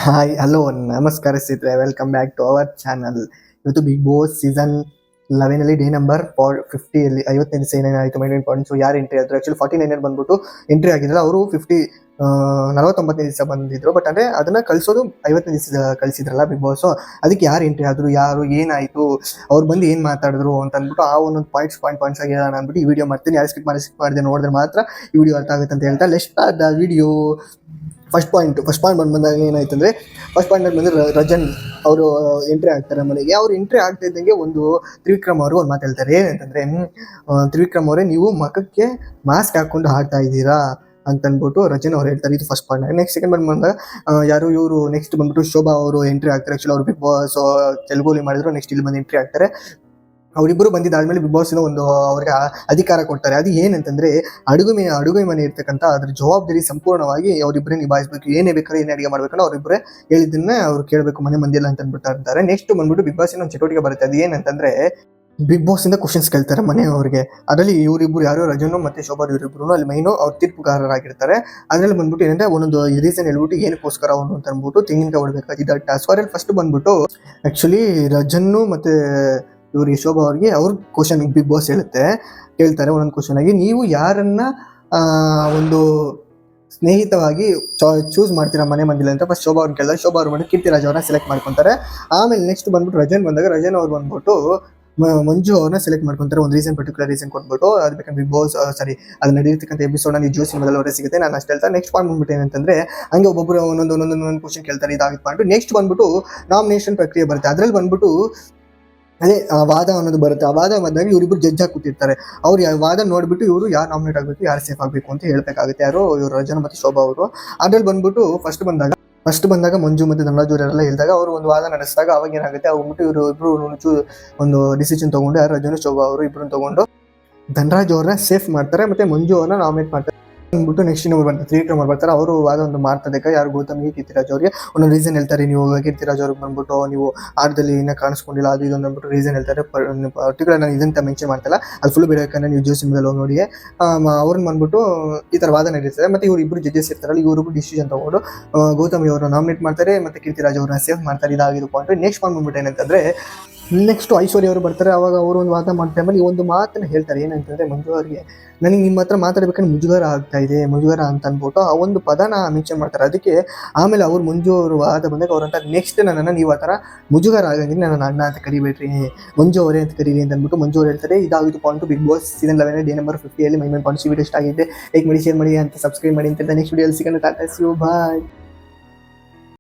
Hi hello ನಮಸ್ಕಾರ ಸ್ನೇಹಿತರೆ, welcome back to our channel. ಇವತ್ತು ಬಿಗ್ ಬಾಸ್ ಸೀಸನ್ 11 ಅಲ್ಲಿ ಡೇ ನಂಬರ್ 50 ಅಲ್ಲಿ 50ನೇ ದಿವಸ ಏನಾಯಿತು ಮೈನ್ ಪಾಯಿಂಟ್ಸ್ ಯಾರು ಎಂಟ್ರಿ ಆದ್ರು. ಆಕ್ಚುಲಿ 49 ಬಂದ್ಬಿಟ್ಟು ಎಂಟ್ರಿ ಆಗಿದ್ರು. ಅವರು 49ನೇ ದಿವಸ ಬಂದಿದ್ರು. ಬಟ್ ಅಂದ್ರೆ ಅದನ್ನ ಕಳ್ಸೋದು 50ನೇ ದಿವಸ ಕಳ್ಸಿದ್ರಲ್ಲ ಬಿಗ್ ಬಾಸ್. ಅದಕ್ಕೆ ಯಾರು ಎಂಟ್ರಿ ಆದ್ರು, ಯಾರು ಏನಾಯ್ತು, ಅವ್ರು ಬಂದು ಏನ್ ಮಾತಾಡಿದ್ರು ಅಂತ ಅಂದ್ಬಿಟ್ಟು ಆ ಒಂದೊಂದು ಪಾಯಿಂಟ್ಸ್ ಆಗಿ ಹೇಳೋಣ ಅಂದ್ಬಿಟ್ಟು ಈ ವಿಡಿಯೋ ಮಾಡ್ತೀನಿ. ಯಾರು ಸ್ಕಿಪ್ ಮಾಡಿದೆ ನೋಡಿದ್ರೆ ಮಾತ್ರ ಈ ವಿಡಿಯೋ ಅರ್ಥ ಆಗುತ್ತೆ ಅಂತ ಹೇಳ್ತಾ let's start the video. First point ಬಂದಾಗ ಏನಾಯ್ತು ಅಂದರೆ, ಫಸ್ಟ್ ಪಾಯಿಂಟ್ ಬಂದರೆ ರಜನ್ ಅವರು ಎಂಟ್ರಿ ಆಗ್ತಾರೆ ಮನೆಗೆ. ಅವ್ರು ಎಂಟ್ರಿ ಆಗ್ತಾ ಇದ್ದಂಗೆ ಒಂದು ತ್ರಿವಿಕ್ರಮ್ ಅವರು ಒಂದು ಮಾತು ಹೇಳ್ತಾರೆ. ಏನಂತಂದರೆ, ತ್ರಿವಿಕ್ರಮ್ ಅವರೇ ನೀವು ಮಖಕ್ಕೆ ಮಾಸ್ಕ್ ಹಾಕ್ಕೊಂಡು ಆಡ್ತಾ ಇದ್ದೀರಾ ಅಂತಂದ್ಬಿಟ್ಟು ರಜನ್ ಅವ್ರು ಹೇಳ್ತಾರೆ. ಇದು ಫಸ್ಟ್ ಪಾಯಿಂಟ್. ನೆಕ್ಸ್ಟ್ ಸೆಕೆಂಡ್ ಬಂದಾಗ ಯಾರು ಇವರು ನೆಕ್ಸ್ಟ್ ಬಂದ್ಬಿಟ್ಟು ಶೋಭಾ ಅವರು ಎಂಟ್ರಿ ಆಗ್ತಾರೆ. ಆ್ಯಕ್ಚುಲಿ ಅವರು ಬಿಗ್ ಬಾಸ್ ತೆಲುಗುಲಿ ಮಾಡಿದ್ರು. ನೆಕ್ಸ್ಟ್ ಇಲ್ಲಿ ಬಂದು ಎಂಟ್ರಿ ಆಗ್ತಾರೆ. ಅವರಿಬ್ಬರು ಬಂದಿದ್ದಾದ್ಮೇಲೆ ಬಿಗ್ ಬಾಸ್ ಒಂದು ಅವ್ರಿಗೆ ಅಧಿಕಾರ ಕೊಡ್ತಾರೆ. ಅದು ಏನಂತಂದ್ರೆ ಅಡುಗೆ ಮನೆ ಇರ್ತಕ್ಕಂಥ ಅದ್ರ ಜವಾಬ್ದಾರಿ ಸಂಪೂರ್ಣವಾಗಿ ಅವರಿಬ್ಬರೇ ನಿಭಾಯಿಸಬೇಕು. ಏನೇ ಬೇಕಾದ್ರೆ ಏನೇ ಅಡುಗೆ ಮಾಡ್ಬೇಕಂದ್ರೆ ಅವರಿಬ್ಬರೇ ಹೇಳಿದ್ದನ್ನ ಅವ್ರು ಕೇಳಬೇಕು ಮನೆ ಮಂದಿಯಲ್ಲ ಅಂತ ಅಂದ್ಬಿಟ್ಟು ಇರ್ತಾರೆ. ನೆಕ್ಸ್ಟ್ ಬಂದ್ಬಿಟ್ಟು ಬಿಗ್ ಬಾಸ್ ಒಂದು ಚಟುವಟಿಕೆ ಬರುತ್ತೆ. ಅದು ಏನಂತಂದ್ರೆ ಬಿಗ್ ಬಾಸ್ ಇಂದ ಕ್ವಶನ್ಸ್ ಕೇಳ್ತಾರೆ ಮನೆಯವರಿಗೆ. ಅದರಲ್ಲಿ ಇವರಿಬ್ರು ಯಾರು ರಜನು ಮತ್ತೆ ಶೋಭಾ ಇವರಿಬ್ರು ಅಲ್ಲಿ ಮೈನು ಅವ್ರು ತೀರ್ಪುಗಾರರಾಗಿರ್ತಾರೆ. ಅದ್ರಲ್ಲಿ ಬಂದ್ಬಿಟ್ಟು ಏನಂದ್ರೆ ಒಂದೊಂದು ರೀಸನ್ ಹೇಳ್ಬಿಟ್ಟು ಏನಕ್ಕೋಸ್ಕರ ಅವನು ಅಂತ ಅಂದ್ಬಿಟ್ಟು ತೆಂಗಿನಕಾಯಿ ಹೊಡ್ಬೇಕಾಗಿದ್ದ ಟಾಸ್ಕ್. ಅದ್ರಲ್ಲಿ ಫಸ್ಟ್ ಬಂದ್ಬಿಟ್ಟು ಆಕ್ಚುಲಿ ರಜನ್ನು ಮತ್ತೆ ಇವ್ರಿಗೆ ಶೋಭಾ ಅವ್ರಿಗೆ ಅವ್ರ ಕ್ವಶನ್ ಬಿಗ್ ಬಾಸ್ ಕೇಳ್ತಾರೆ ಒಂದೊಂದು ಕ್ವಶನ್ ಆಗಿ. ನೀವು ಯಾರನ್ನ ಒಂದು ಸ್ನೇಹಿತವಾಗಿ ಚೂಸ್ ಮಾಡ್ತೀರಾ ಮನೆ ಮಂದಿಲ್ಲ ಅಂತ ಫಸ್ಟ್ ಶೋಭಾ ಅವ್ರನ್ನ ಕೇಳಿದಾಗ ಶೋಭಾ ಅವ್ರು ಬಂದು ಕೀರ್ತಿರಾಜ್ ಅವ್ರನ್ನ ಸೆಲೆಕ್ಟ್ ಮಾಡ್ಕೊಂತಾರೆ. ಆಮೇಲೆ ನೆಕ್ಸ್ಟ್ ಬಂದ್ಬಿಟ್ಟು ರಜನ್ ಬಂದಾಗ ರಜನ್ ಅವ್ರು ಬಂದ್ಬಿಟ್ಟು ಮಂಜು ಅವ್ರನ್ನ ಸೆಲೆಕ್ಟ್ ಮಾಡ್ಕೊಂತಾರೆ. ಒಂದು ಪರ್ಟಿಕ್ಯುಲರ್ ರೀಸನ್ ಕೊಟ್ಬಿಟ್ಟು ಅದು ಬೇಕಂದ್ರೆ ಬಿಗ್ ಬಾಸ್ ಅದು ನಡೆದಿರ್ತಕ್ಕಂಥ ಎಪಿಸೋಡ್ ನೀವು ಜಿಯೋ ಸಿನಿಮಾದಲ್ಲಿ ಅವರೇ ಸಿಗುತ್ತೆ. ನಾನು ಅಷ್ಟು ಹೇಳ್ತಾ ನೆಕ್ಸ್ಟ್ ಪಾಯಿಂಟ್ ಬಂದ್ಬಿಟ್ಟು ಏನಂತಂದ್ರೆ, ಹಂಗೆ ಒಬ್ಬೊಬ್ಬರು ಒಂದೊಂದು ಕ್ವಶನ್ ಕೇಳ್ತಾರೆ. ಇದಾಗಿತ್ತು ಪಾಯಿಂಟ್. ನೆಕ್ಸ್ಟ್ ಬಂದ್ಬಿಟ್ಟು ನಾಮಿನೇಷನ್ ಪ್ರಕ್ರಿಯೆ ಬರುತ್ತೆ. ಅದ್ರಲ್ಲಿ ಬಂದ್ಬಿಟ್ಟು ಅದೇ ವಾದ ಅನ್ನೋದು ಬರುತ್ತೆ. ಆ ವಾದ ಬಂದಾಗ ಇವರಿಬ್ರು ಜಡ್ಜ್ ಆಗಿ ಕೂತಿರ್ತಾರೆ. ಅವ್ರು ವಾದ ನೋಡ್ಬಿಟ್ಟು ಇವರು ಯಾರು ನಾಮಿನೇಟ್ ಆಗಬೇಕು, ಯಾರು ಸೇಫ್ ಆಗಬೇಕು ಅಂತ ಹೇಳ್ಬೇಕಾಗುತ್ತೆ. ಯಾರು ಇವರು ರಜನ್ ಮತ್ತು ಶೋಭಾ ಅವರು. ಅದ್ರಲ್ಲಿ ಬಂದ್ಬಿಟ್ಟು ಫಸ್ಟ್ ಬಂದಾಗ ಮಂಜು ಮತ್ತು ಧನರಾಜ್ ಅವರೆಲ್ಲ ಹೇಳಿದಾಗ ಅವರು ಒಂದು ವಾದ ನಡೆಸಿದಾಗ ಅವಾಗ ಏನಾಗುತ್ತೆ, ಹೋಗ್ಬಿಟ್ಟು ಇವರು ಇಬ್ರು ಒಂದು ಡಿಸಿಷನ್ ತಗೊಂಡು ಯಾರು ರಜನ್ ಶೋಭಾ ಅವರು ಇಬ್ಬರನ್ನ ತಗೊಂಡು ಧನರಾಜ್ ಅವ್ರನ್ನ ಸೇಫ್ ಮಾಡ್ತಾರೆ ಮತ್ತೆ ಮಂಜು ಅವ್ರನ್ನ ನಾಮಿನೇಟ್ ಮಾಡ್ತಾರೆ. ಅಂದ್ಬಿಟ್ಟು ನೆಕ್ಸ್ಟ್ ಇನ್ನೊಬ್ರು ಬರ್ತಾರೆ, ತ್ರಿವಿಕ್ರಮ್ ಅವ್ರು ಬರ್ತಾರೆ. ಅವರು ವಾದ ಒಂದು ಮಾಡ್ತದಕ್ಕೆ ಯಾರು ಗೌತಮ್ಗೆ ಕೀರ್ತಿರಾಜ್ ಅವ್ರಿಗೆ ಒಂದೊಂದು ರೀಸನ್ ಹೇಳ್ತಾರೆ. ನೀವು ಕೀರ್ತಿರಾಜ್ ಅವ್ರಿಗೆ ಬಂದ್ಬಿಟ್ಟು ನೀವು ಆಟದಲ್ಲಿ ಇನ್ನೂ ಕಾಣಿಸ್ಕೊಂಡಿಲ್ಲ ಅದು ಇದೊಂದು ಅಂದ್ಬಿಟ್ಟು ರೀಸನ್ ಹೇಳ್ತಾರೆ. ಪರ್ಟಿಕ್ಯುಲರ್ ನಾನು ಇದಂತ ಮೆನ್ಷನ್ ಮಾಡ್ತಲ್ಲ, ಅದು ಫುಲ್ ಬೇಕಂದ್ರೆ ನೀವು ಜಿಯೋ ಸಿನಿಮಾದಲ್ಲಿ ಹೋಗಿ ನೋಡಿ. ಅವ್ರನ್ನ ಬಂದ್ಬಿಟ್ಟು ಈ ಥರ ವಾದ ನಡೀತಾರೆ. ಮತ್ತೆ ಇವರು ಇಬ್ಬರು ಜಡ್ಜಸ್ ಇರ್ತಾರಲ್ಲ, ಇವರಿಬ್ಬರು ಡಿಸಿಷನ್ ತಗೊಂಡು ಗೌತಮಿ ಅವ್ರನ್ನ ನಾಮಿನೇಟ್ ಮಾಡ್ತಾರೆ ಮತ್ತೆ ಕೀರ್ತಿರಾಜ್ ಅವ್ರನ್ನ ಸೇಫ್ ಮಾಡ್ತಾರೆ. ಇದಾಗಿದ್ದು ಪಾಯಿಂಟ್. ನೆಕ್ಸ್ಟ್ ಪಾಯಿಂಟ್ ಬಂದ್ಬಿಟ್ಟು ಏನಂತಂದ್ರೆ, ನೆಕ್ಸ್ಟ್ ಐಶ್ವರ್ಯ ಅವರು ಬರ್ತಾರೆ. ಅವಾಗ ಅವರು ಒಂದು ವಾದ ಮಾಡ್ತಾರೆ. ಆಮೇಲೆ ಒಂದು ಮಾತನ್ನ ಹೇಳ್ತಾರೆ. ಏನಂತಂದ್ರೆ, ಮಂಜು ಅವರಿಗೆ ನನಗೆ ನಿಮ್ಮ ಹತ್ರ ಮಾತಾಡ್ಬೇಕಂದ್ರೆ ಮುಜುಗರ ಆಗ್ತಾ ಇದೆ, ಮುಜುಗರ ಅಂತ ಅಂದ್ಬಿಟ್ಟು ಆ ಒಂದು ಪದನ ಮೆನ್ಷನ್ ಮಾಡ್ತಾರೆ. ಅದಕ್ಕೆ ಆಮೇಲೆ ಅವ್ರು ಮಂಜು ಅವರು ವಾದ ಬಂದಾಗ ಅವ್ರಂತ ನೆಕ್ಸ್ಟ್ ನನ್ನನ್ನು ನೀವು ಆ ಥರ ಮುಜುಗರ ಆಗಂಗಿದ್ರೆ ನನ್ನ ಅಣ್ಣ ಅಂತ ಕರಿಬೇಡ್ರಿ, ಮಂಜು ಅವರೇ ಅಂತ ಕರೀರಿ ಅಂತ ಅಂದ್ಬಿಟ್ಟು ಮಂಜು ಅವ್ರು ಹೇಳ್ತಾರೆ. ಇದಾಗಿದ್ದು point Bigg Boss season 11 day number 50 ಅಲ್ಲಿ ಮೈನ್ ಪಾಯಿಂಟ್ಸ್. ವಿಡಿಯೋ ಇಷ್ಟ ಆಗಿದೆ ಲೈಕ್ ಮಾಡಿ, ಶೇರ್ ಮಾಡಿ ಅಂತ ಸಬ್ಸ್ಕ್ರೈಬ್ ಮಾಡಿ ಅಂತ ನೆಕ್ಸ್ಟ್ ವಿಡಿಯೋಲಿ ಸಿಗೋಣ. Tata, see you, bye.